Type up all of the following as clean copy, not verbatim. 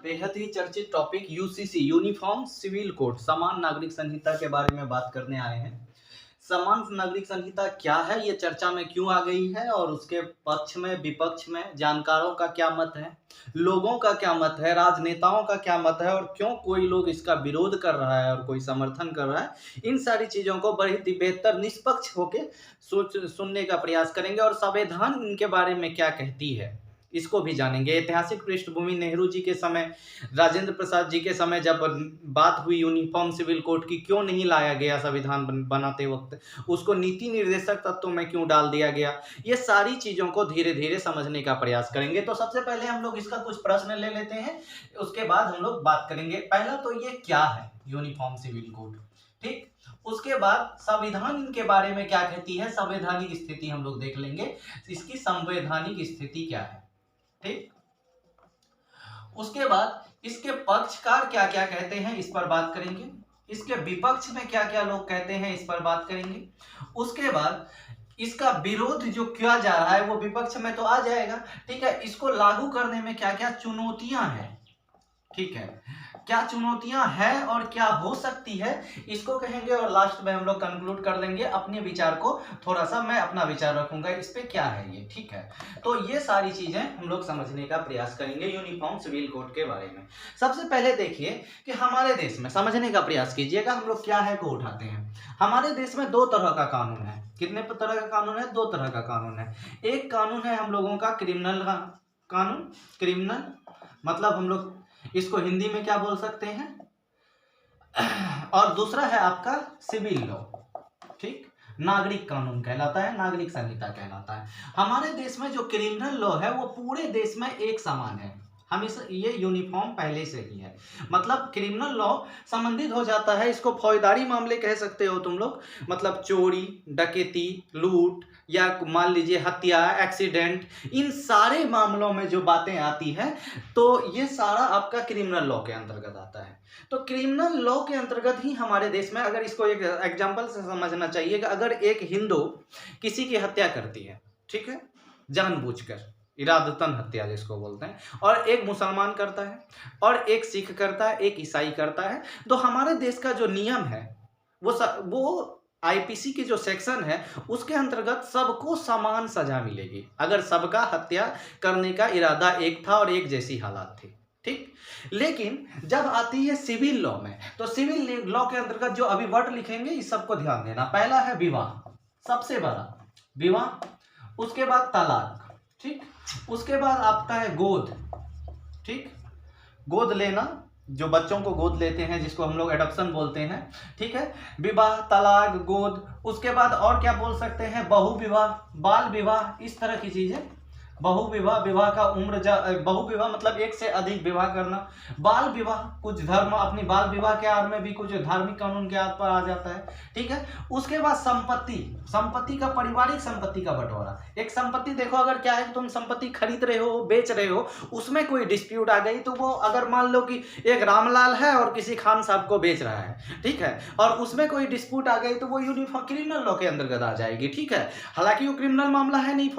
बेहद ही चर्चित topic UCC uniform civil code समान नागरिक संहिता के बारे में बात करने आए हैं। समान नागरिक संहिता क्या है, ये चर्चा में क्यों आ गई है और उसके पक्ष में विपक्ष में जानकारों का क्या मत है, लोगों का क्या मत है, राजनेताओं का क्या मत है और क्यों कोई लोग इसका विरोध कर रहा है और कोई समर्थन कर रहा है। इन सारी चीजों को बड़ी ही बेहतर निष्पक्ष होके सुनने का प्रयास करेंगे और संविधान इनके बारे में क्या कहती है इसको भी जानेंगे। ऐतिहासिक पृष्ठभूमि नेहरू जी के समय, राजेंद्र प्रसाद जी के समय जब बात हुई यूनिफॉर्म सिविल कोड की, क्यों नहीं लाया गया संविधान बनाते वक्त, उसको नीति निर्देशक तत्वों में क्यों डाल दिया गया, ये सारी चीजों को धीरे धीरे समझने का प्रयास करेंगे। तो सबसे पहले हम लोग इसका कुछ प्रश्न ले लेते हैं, उसके बाद हम लोग बात करेंगे। पहला तो ये क्या है यूनिफॉर्म सिविल कोड, ठीक। उसके बाद संविधान इनके बारे में क्या कहती है, संवैधानिक स्थिति हम लोग देख लेंगे, इसकी संवैधानिक स्थिति क्या है, ठीक। उसके बाद इसके पक्षकार क्या क्या कहते हैं इस पर बात करेंगे, इसके विपक्ष में क्या क्या लोग कहते हैं इस पर बात करेंगे। उसके बाद इसका विरोध जो किया जा रहा है वो विपक्ष में तो आ जाएगा, ठीक है। इसको लागू करने में क्या क्या चुनौतियां हैं, ठीक है, क्या चुनौतियां हैं और क्या हो सकती है, इसको कहेंगे और लास्ट में हम लोग कंक्लूड कर देंगे अपने विचार को। थोड़ा सा मैं अपना विचार रखूंगा इस पे क्या है ये, ठीक है। तो ये सारी चीजें हम लोग समझने का प्रयास करेंगे यूनिफॉर्म सिविल कोड के बारे में। सबसे पहले देखिए कि हमारे देश में, समझने का प्रयास कीजिएगा हम लोग क्या है को उठाते हैं। हमारे देश में दो तरह का कानून है। कितने तरह का कानून है? दो तरह का कानून है। एक कानून है हम लोगों का क्रिमिनल कानून, क्रिमिनल मतलब हम लोग इसको हिंदी में क्या बोल सकते हैं, और दूसरा है आपका सिविल लॉ, ठीक, नागरिक कानून कहलाता है, नागरिक संहिता कहलाता है। हमारे देश में जो क्रिमिनल लॉ है वो पूरे देश में एक समान है, हम इस ये यूनिफॉर्म पहले से ही है। मतलब क्रिमिनल लॉ संबंधित हो जाता है, इसको फौजदारी मामले कह सकते हो तुम लोग, मतलब चोरी, डकैती, लूट या मान लीजिए हत्या, एक्सीडेंट, इन सारे मामलों में जो बातें आती हैं तो ये सारा आपका क्रिमिनल लॉ के अंतर्गत आता है। तो क्रिमिनल लॉ के अंतर्गत ही हमारे देश में, अगर इसको एक एग्जाम्पल से समझना चाहिए कि अगर एक हिंदू किसी की हत्या करती है, ठीक है, जानबूझकर, इरादतन हत्या जिसको बोलते हैं, और एक मुसलमान करता है और एक सिख करता है, एक ईसाई करता है, तो हमारे देश का जो नियम है वो आईपीसी की जो सेक्शन है उसके अंतर्गत सबको समान सजा मिलेगी अगर सबका हत्या करने का इरादा एक था और एक जैसी हालात थी, ठीक। लेकिन जब आती है सिविल लॉ में, तो सिविल लॉ के अंतर्गत जो अभी वर्ड लिखेंगे इस सबको ध्यान देना। पहला है विवाह, सबसे बड़ा विवाह, उसके बाद तलाक, ठीक, उसके बाद आपका है गोद, ठीक, गोद लेना, जो बच्चों को गोद लेते हैं जिसको हम लोग एडॉप्शन बोलते हैं, ठीक है, विवाह, तलाक, गोद। उसके बाद और क्या बोल सकते हैं, बहुविवाह, बाल विवाह, इस तरह की चीजें। बहुविवाह, विवाह का उम्र, बहुविवाह मतलब एक से अधिक विवाह करना। बाल विवाह, कुछ धर्म अपनी बाल विवाह के आड़ में भी कुछ धार्मिक कानून के आड़ पर आ जाता है, ठीक है। उसके बाद संपत्ति, संपत्ति का, पारिवारिक संपत्ति का बंटवारा। एक संपत्ति देखो, अगर क्या है, तुम संपत्ति खरीद रहे हो, बेच रहे हो, उसमें कोई डिस्प्यूट आ गई तो वो, अगर मान लो कि एक रामलाल है और किसी खान साहब को बेच रहा है, ठीक है, और उसमें कोई डिस्प्यूट आ गई तो वो यूनिफॉर्म क्रिमिनल लॉ के अंतर्गत आ जाएगी, ठीक है। हालांकि वो क्रिमिनल मामला है नहीं,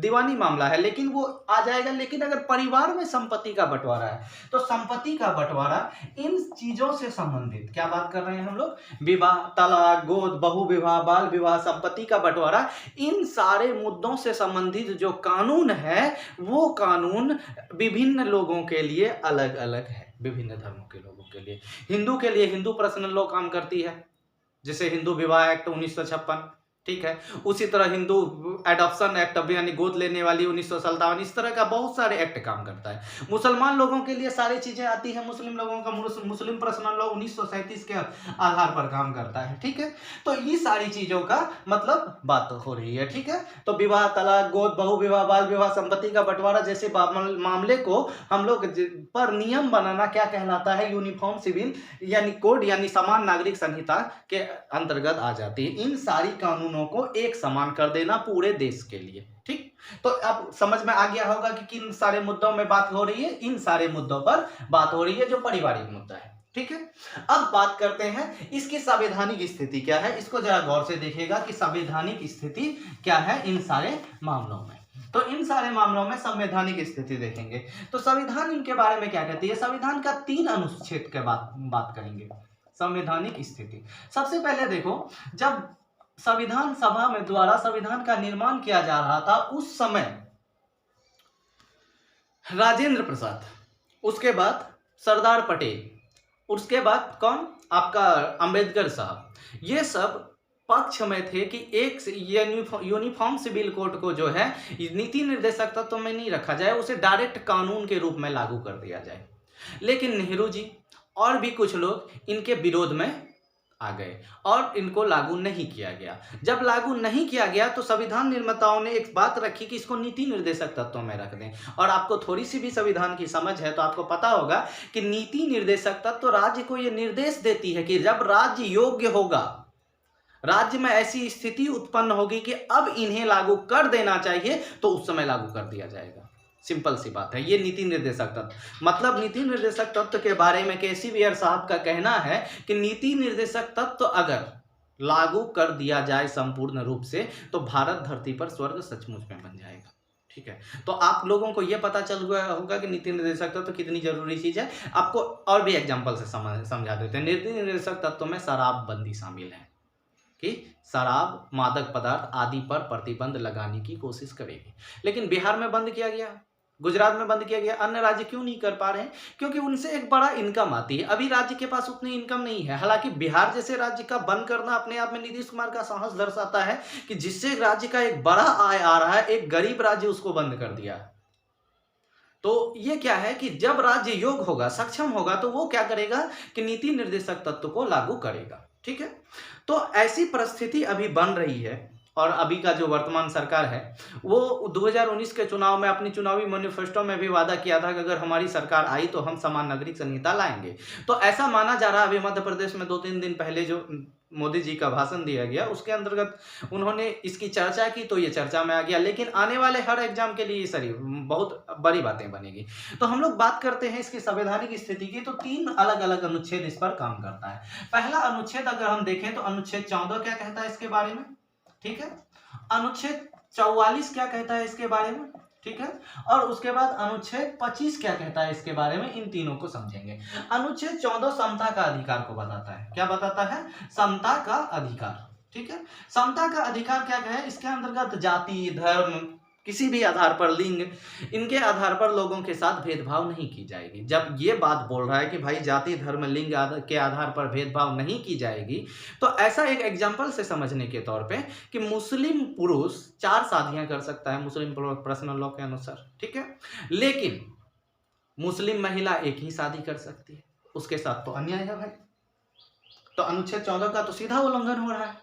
दीवानी मामला है, लेकिन वो आ जाएगा। लेकिन अगर परिवार में संपत्ति का बंटवारा है तो संपत्ति का बंटवारा इन चीजों से संबंधित, क्या बात कर रहे हैं हम लोग, विवाह, तलाक, गोद, बहुविवाह, बाल विवाह, संपत्ति का बंटवारा, इन सारे मुद्दों से संबंधित जो कानून है वो कानून विभिन्न लोगों के लिए अलग अलग है, विभिन्न धर्मों के लोगों के लिए। हिंदू के लिए हिंदू पर्सनल लॉ काम करती है, जैसे हिंदू विवाह एक्ट 1956, ठीक है। उसी तरह हिंदू एडॉप्शन एक्ट यानी गोद लेने वाली 1957, इस तरह का बहुत सारे एक्ट काम करता है। मुसलमान लोगों के लिए सारी चीजें आती है, मुस्लिम लोगों का मुस्लिम पर्सनल लॉ 1937 के आधार पर काम करता है, ठीक है। तो ये सारी चीजों का मतलब बात हो रही है, ठीक है। तो विवाह, तलाक, गोद, बहुविवाह, बाल विवाह, संपत्ति का बंटवारा जैसे मामले को हम लोग पर नियम बनाना क्या कहलाता है, यूनिफॉर्म सिविल यानी कोड यानी समान नागरिक संहिता के अंतर्गत आ जाती है। इन सारी कानून को एक समान कर देना पूरे देश के लिए, ठीक। तो अब समझ में आ गया होगा कि किन सारे मुद्दों में बात हो रही है, इन सारे मुद्दों पर बात हो रही है जो पारिवारिक मुद्दा है, ठीक है। अब बात करते हैं इसकी संवैधानिक स्थिति क्या है, इसको जरा गौर से देखिएगा कि संवैधानिक स्थिति क्या है इन सारे मामलों में। तो इन सारे मामलों में संवैधानिक स्थिति देखेंगे। तो संविधान इनके बारे में क्या कहती है, संविधान का 3 अनुच्छेद के बात करेंगे। संवैधानिक स्थिति, सबसे पहले देखो, जब संविधान सभा में द्वारा संविधान का निर्माण किया जा रहा था उस समय राजेंद्र प्रसाद, उसके बाद सरदार पटेल, उसके बाद कौन, आपका अंबेडकर साहब, ये सब पक्ष में थे कि एक यूनिफॉर्म सिविल कोड को जो है नीति निर्देशक तत्व में नहीं रखा जाए, उसे डायरेक्ट कानून के रूप में लागू कर दिया जाए। लेकिन नेहरू जी और भी कुछ लोग इनके विरोध में आ गए और इनको लागू नहीं किया गया। जब लागू नहीं किया गया तो संविधान निर्माताओं ने एक बात रखी कि इसको नीति निर्देशक तत्वों में रख दें। और आपको थोड़ी सी भी संविधान की समझ है तो आपको पता होगा कि नीति निर्देशक तत्व राज्य को यह निर्देश देती है कि जब राज्य योग्य होगा, राज्य में ऐसी स्थिति उत्पन्न होगी कि अब इन्हें लागू कर देना चाहिए, तो उस समय लागू कर दिया जाएगा। सिंपल सी बात है, ये नीति निर्देशक तत्व। मतलब नीति निर्देशक तत्व के बारे में केसी बियर साहब का कहना है कि नीति निर्देशक तत्व अगर लागू कर दिया जाए संपूर्ण रूप से तो भारत धरती पर स्वर्ग सचमुच में बन जाएगा। ठीक है, तो आप लोगों को यह पता चल गया होगा कि नीति निर्देशक तत्व कितनी जरूरी चीज है। आपको और भी एग्जाम्पल से समझा देते हैं। नीति निर्देशक तत्व में शराबबंदी शामिल है कि शराब, मादक पदार्थ आदि पर प्रतिबंध लगाने की कोशिश करेगी। लेकिन बिहार में बंद किया गया, गुजरात में बंद किया गया, अन्य राज्य क्यों नहीं कर पा रहे हैं? क्योंकि उनसे एक बड़ा इनकम आती है। अभी राज्य के पास उतनी इनकम नहीं है। हालांकि बिहार जैसे राज्य का बंद करना अपने आप में नीतीश कुमार का साहस दर्शाता है कि जिससे राज्य का एक बड़ा आय आ रहा है, एक गरीब राज्य उसको बंद कर दिया। तो ये क्या है कि जब राज्य योग्य होगा, सक्षम होगा, तो वो क्या करेगा कि नीति निर्देशक तत्व को लागू करेगा। ठीक है, तो ऐसी परिस्थिति अभी बन रही है। और अभी का जो वर्तमान सरकार है वो 2019 के चुनाव में अपनी चुनावी मैनिफेस्टो में भी वादा किया था कि अगर हमारी सरकार आई तो हम समान नागरिक संहिता लाएंगे। तो ऐसा माना जा रहा है। अभी मध्य प्रदेश में 2-3 दिन पहले जो मोदी जी का भाषण दिया गया उसके अंतर्गत उन्होंने इसकी चर्चा की, तो ये चर्चा में आ गया। लेकिन आने वाले हर एग्जाम के लिए ये सारी बहुत बड़ी बातें बनेगी। तो हम लोग बात करते हैं इसकी संवैधानिक स्थिति की। तो 3 अलग अलग अनुच्छेद इस पर काम करता है। पहला अनुच्छेद अगर हम देखें तो अनुच्छेद 14 क्या कहता है इसके बारे में, ठीक है। अनुच्छेद 44 क्या कहता है इसके बारे में, ठीक है। और उसके बाद अनुच्छेद 25 क्या कहता है इसके बारे में, इन तीनों को समझेंगे। अनुच्छेद 14 समता का अधिकार को बताता है। क्या बताता है? समता का अधिकार। ठीक है, समता का अधिकार क्या है? इसके अंतर्गत जाति, धर्म, किसी भी आधार पर, लिंग, इनके आधार पर लोगों के साथ भेदभाव नहीं की जाएगी। जब ये बात बोल रहा है कि भाई जाति, धर्म, लिंग के आधार पर भेदभाव नहीं की जाएगी, तो ऐसा एक एग्जाम्पल से समझने के तौर पे कि मुस्लिम पुरुष 4 शादियां कर सकता है मुस्लिम पर्सनल लॉ के अनुसार, ठीक है। लेकिन मुस्लिम महिला एक ही शादी कर सकती है, उसके साथ तो अन्याय है भाई। तो अनुच्छेद 14 का तो सीधा उल्लंघन हो रहा है।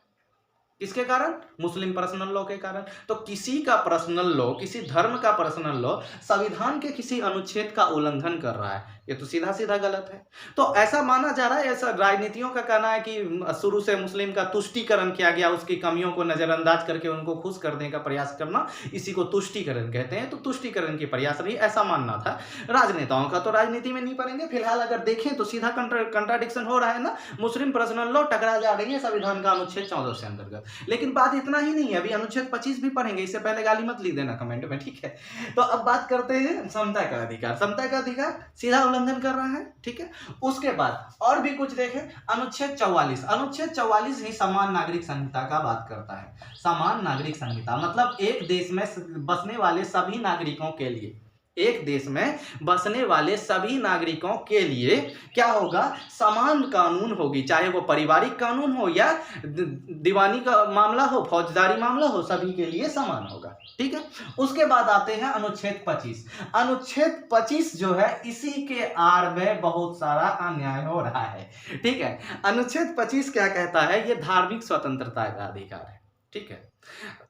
किसके कारण? मुस्लिम पर्सनल लॉ के कारण। तो किसी का पर्सनल लॉ, किसी धर्म का पर्सनल लॉ संविधान के किसी अनुच्छेद का उल्लंघन कर रहा है, ये तो सीधा सीधा गलत है। तो ऐसा माना जा रहा है, ऐसा राजनीतियों का कहना है कि शुरू से मुस्लिम का तुष्टीकरण किया गया, उसकी कमियों को नजरअंदाज करके उनको खुश करने का प्रयास करना, इसी को तुष्टीकरण कहते हैं। तो तुष्टीकरण की प्रयास रही, ऐसा मानना था राजनेताओं का। तो राजनीति में नहीं पड़ेंगे। फिलहाल अगर देखें तो सीधा कंट्राडिक्शन हो रहा है ना, मुस्लिम पर्सनल लॉ टकरा जा रही है संविधान का अनुच्छेद 14 से अंतर्गत। लेकिन बात इतना ही नहीं है, अभी अनुच्छेद 25 भी पढ़ेंगे, इससे पहले गाली मत लिख देना कमेंट में, ठीक है। तो अब बात करते हैं समता का अधिकार। समता का अधिकार सीधा उल्लंघन कर रहा है, ठीक है। उसके बाद और भी कुछ देखें, अनुच्छेद 44। अनुच्छेद 44 ही समान नागरिक संहिता का बात करता है। समान नागरिक संहिता मतलब एक देश में बसने वाले सभी नागरिकों के लिए, एक देश में बसने वाले सभी नागरिकों के लिए क्या होगा? समान कानून होगी, चाहे वो पारिवारिक कानून हो या दीवानी का मामला हो, फौजदारी मामला हो, सभी के लिए समान होगा, ठीक है। उसके बाद आते हैं अनुच्छेद 25। अनुच्छेद 25 जो है, इसी के आड़ में बहुत सारा अन्याय हो रहा है, ठीक है। अनुच्छेद 25 क्या कहता है? ये धार्मिक स्वतंत्रता का अधिकार है, ठीक है।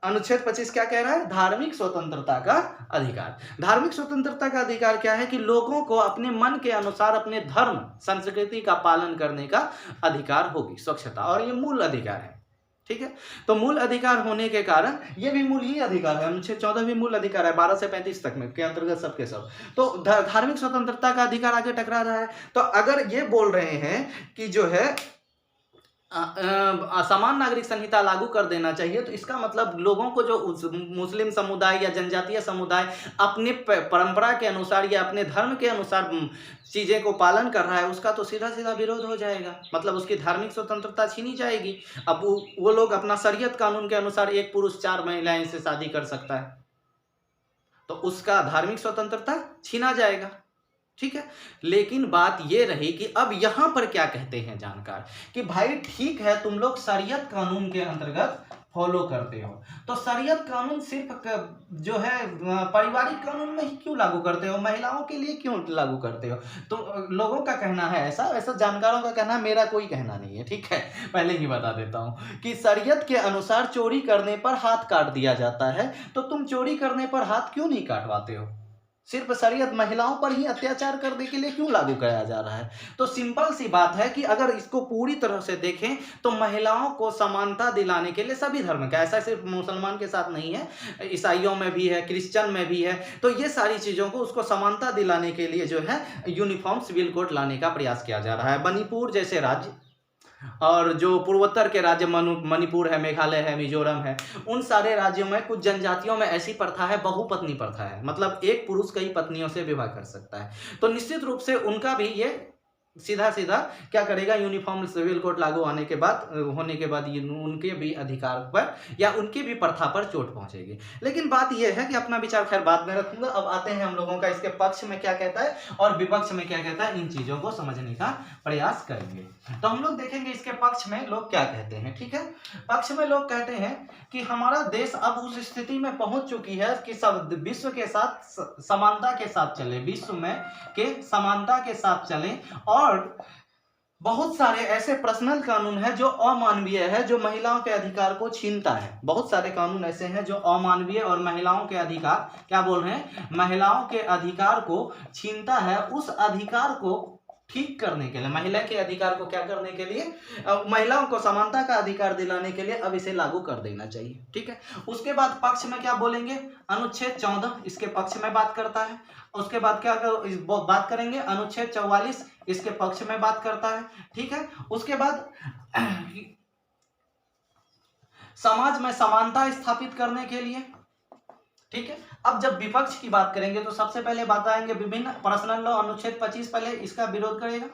अनुच्छेद 25 क्या कह रहा है? धार्मिक स्वतंत्रता का अधिकार। धार्मिक स्वतंत्रता का अधिकार क्या है? कि लोगों को अपने मन के अनुसार अपने धर्म संस्कृति का पालन करने का अधिकार होगी, स्वच्छता, और ये मूल अधिकार है, ठीक है। तो मूल अधिकार होने के कारण ये भी मूल ही अधिकार है। अनुच्छेद 14 भी मूल अधिकार है, 12 से 35 तक में के अंतर्गत सबके सब। तो धार्मिक स्वतंत्रता का अधिकार आगे टकरा रहा है। तो अगर ये बोल रहे हैं कि जो है समान नागरिक संहिता लागू कर देना चाहिए, तो इसका मतलब लोगों को जो मुस्लिम समुदाय या जनजातीय समुदाय अपने परंपरा के अनुसार या अपने धर्म के अनुसार चीज़ें को पालन कर रहा है, उसका तो सीधा सीधा विरोध हो जाएगा, मतलब उसकी धार्मिक स्वतंत्रता छीनी जाएगी। अब वो लोग अपना शरीयत कानून के अनुसार एक पुरुष 4 महिलाएं से शादी कर सकता है, तो उसका धार्मिक स्वतंत्रता छीना जाएगा। ठीक है, लेकिन बात ये रही कि अब यहां पर क्या कहते हैं जानकार कि भाई ठीक है, तुम लोग शरीयत कानून के अंतर्गत फॉलो करते हो, तो शरीयत कानून सिर्फ जो है पारिवारिक कानून में ही क्यों लागू करते हो, महिलाओं के लिए क्यों लागू करते हो? तो लोगों का कहना है ऐसा जानकारों का कहना है, मेरा कोई कहना नहीं है। ठीक है, पहले ही बता देता हूं कि शरीयत के अनुसार चोरी करने पर हाथ काट दिया जाता है, तो तुम चोरी करने पर हाथ क्यों नहीं काटवाते हो? सिर्फ शरीयत महिलाओं पर ही अत्याचार करने के लिए क्यों लागू कराया जा रहा है? तो सिंपल सी बात है कि अगर इसको पूरी तरह से देखें तो महिलाओं को समानता दिलाने के लिए सभी धर्म का, ऐसा सिर्फ मुसलमान के साथ नहीं है, ईसाइयों में भी है, क्रिश्चियन में भी है, तो ये सारी चीज़ों को उसको समानता दिलाने के लिए जो है यूनिफॉर्म सिविल कोड लाने का प्रयास किया जा रहा है। मणिपुर जैसे राज्य और जो पूर्वोत्तर के राज्य मणिपुर है, मेघालय है, मिजोरम है, उन सारे राज्यों में कुछ जनजातियों में ऐसी प्रथा है, बहुपत्नी प्रथा है, मतलब एक पुरुष कई पत्नियों से विवाह कर सकता है। तो निश्चित रूप से उनका भी ये सीधा सीधा क्या करेगा, यूनिफॉर्म सिविल कोड लागू होने के बाद ये उनके भी अधिकार पर या उनकी भी प्रथा पर चोट पहुंचेगी। लेकिन बात यह है कि अपना विचार खैर बाद में रखूंगा। अब आते हैं हम लोगों का इसके पक्ष में क्या कहता है और विपक्ष में क्या कहता है, इन चीजों को समझने का प्रयास करेंगे। तो हम लोग देखेंगे इसके पक्ष में लोग क्या कहते हैं। ठीक है, पक्ष में लोग कहते हैं कि हमारा देश अब उस स्थिति में पहुंच चुकी है कि सब विश्व के साथ समानता के साथ चले, विश्व में के समानता के साथ चले, और बहुत सारे ऐसे पर्सनल कानून है जो अमानवीय है, जो महिलाओं के अधिकार को छीनता है। बहुत सारे कानून ऐसे हैं जो अमानवीय और महिलाओं के अधिकार, क्या बोल रहे हैं, महिलाओं के अधिकार को छीनता है। उस अधिकार को ठीक करने के लिए, महिला के अधिकार को क्या करने के लिए, महिलाओं को समानता का अधिकार दिलाने के लिए अब इसे लागू कर देना चाहिए। ठीक है, उसके बाद पक्ष में क्या बोलेंगे, अनुच्छेद 14 इसके पक्ष में बात करता है। उसके बाद क्या बात करेंगे, अनुच्छेद 44 इसके पक्ष में बात करता है। ठीक है, उसके बाद समाज में समानता स्थापित करने के लिए। ठीक है, अब जब विपक्ष की बात करेंगे तो सबसे पहले बात आएंगे विभिन्न पर्सनल लॉ, अनुच्छेद 25 पहले इसका विरोध करेगा।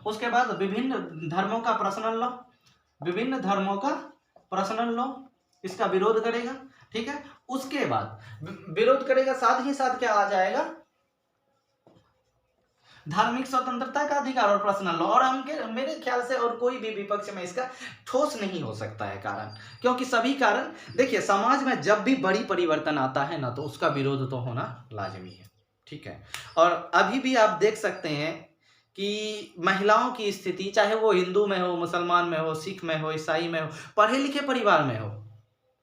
उसके बाद विभिन्न धर्मों का पर्सनल लॉ, विभिन्न धर्मों का पर्सनल लॉ इसका विरोध करेगा। ठीक है, उसके बाद विरोध करेगा, साथ ही साथ क्या आ जाएगा, धार्मिक स्वतंत्रता का अधिकार और पर्सनल लॉ। और मेरे ख्याल से और कोई भी विपक्ष में इसका ठोस नहीं हो सकता है कारण, क्योंकि सभी कारण देखिए, समाज में जब भी बड़ी परिवर्तन आता है ना, तो उसका विरोध तो होना लाजमी है। ठीक है, और अभी भी आप देख सकते हैं कि महिलाओं की स्थिति, चाहे वो हिंदू में हो, मुसलमान में हो, सिख में हो, ईसाई में हो, पढ़े लिखे परिवार में हो,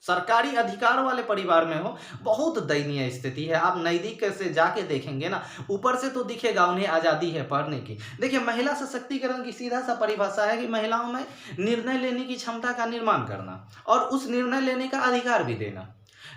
सरकारी अधिकार वाले परिवार में हो, बहुत दयनीय स्थिति है। आप नज़दीक से जाके देखेंगे ना, ऊपर से तो दिखेगा उन्हें आज़ादी है पढ़ने की। देखिए, महिला सशक्तिकरण की सीधा सा परिभाषा है कि महिलाओं में निर्णय लेने की क्षमता का निर्माण करना और उस निर्णय लेने का अधिकार भी देना।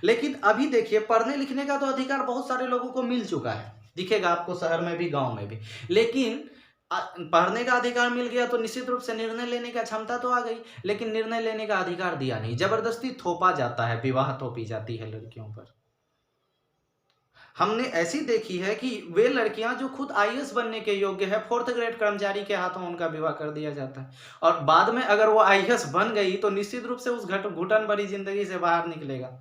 लेकिन अभी देखिए, पढ़ने लिखने का तो अधिकार बहुत सारे लोगों को मिल चुका है, दिखेगा आपको शहर में भी, गाँव में भी, लेकिन पढ़ने का अधिकार मिल गया तो निश्चित रूप से निर्णय लेने का क्षमता तो आ गई, लेकिन निर्णय लेने का अधिकार दिया नहीं, जबरदस्ती थोपा जाता है, विवाह थोपी जाती है लड़कियों पर। हमने ऐसी देखी है कि वे लड़कियां जो खुद आईएएस बनने के योग्य है, 4th ग्रेड कर्मचारी के हाथों उनका विवाह कर दिया जाता है, और बाद में अगर वो आईएएस बन गई तो निश्चित रूप से उस घुटन भरी जिंदगी से बाहर निकलेगा,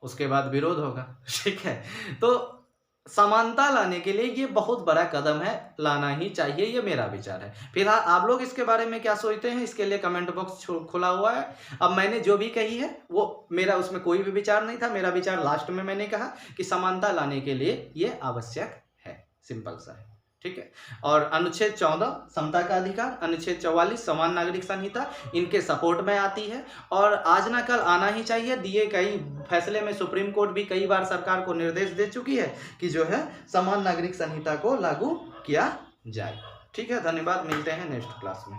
उसके बाद विरोध होगा। ठीक है, तो समानता लाने के लिए ये बहुत बड़ा कदम है, लाना ही चाहिए, ये मेरा विचार है। फिलहाल आप लोग इसके बारे में क्या सोचते हैं, इसके लिए कमेंट बॉक्स खुला हुआ है। अब मैंने जो भी कही है वो मेरा, उसमें कोई भी विचार नहीं था, मेरा विचार लास्ट में मैंने कहा कि समानता लाने के लिए ये आवश्यक है, सिंपल सा है। ठीक है, और अनुच्छेद 14 समता का अधिकार, अनुच्छेद 44 समान नागरिक संहिता इनके सपोर्ट में आती है, और आज ना कल आना ही चाहिए। दिए कई फैसले में सुप्रीम कोर्ट भी कई बार सरकार को निर्देश दे चुकी है कि जो है समान नागरिक संहिता को लागू किया जाए। ठीक है, धन्यवाद, मिलते हैं नेक्स्ट क्लास में।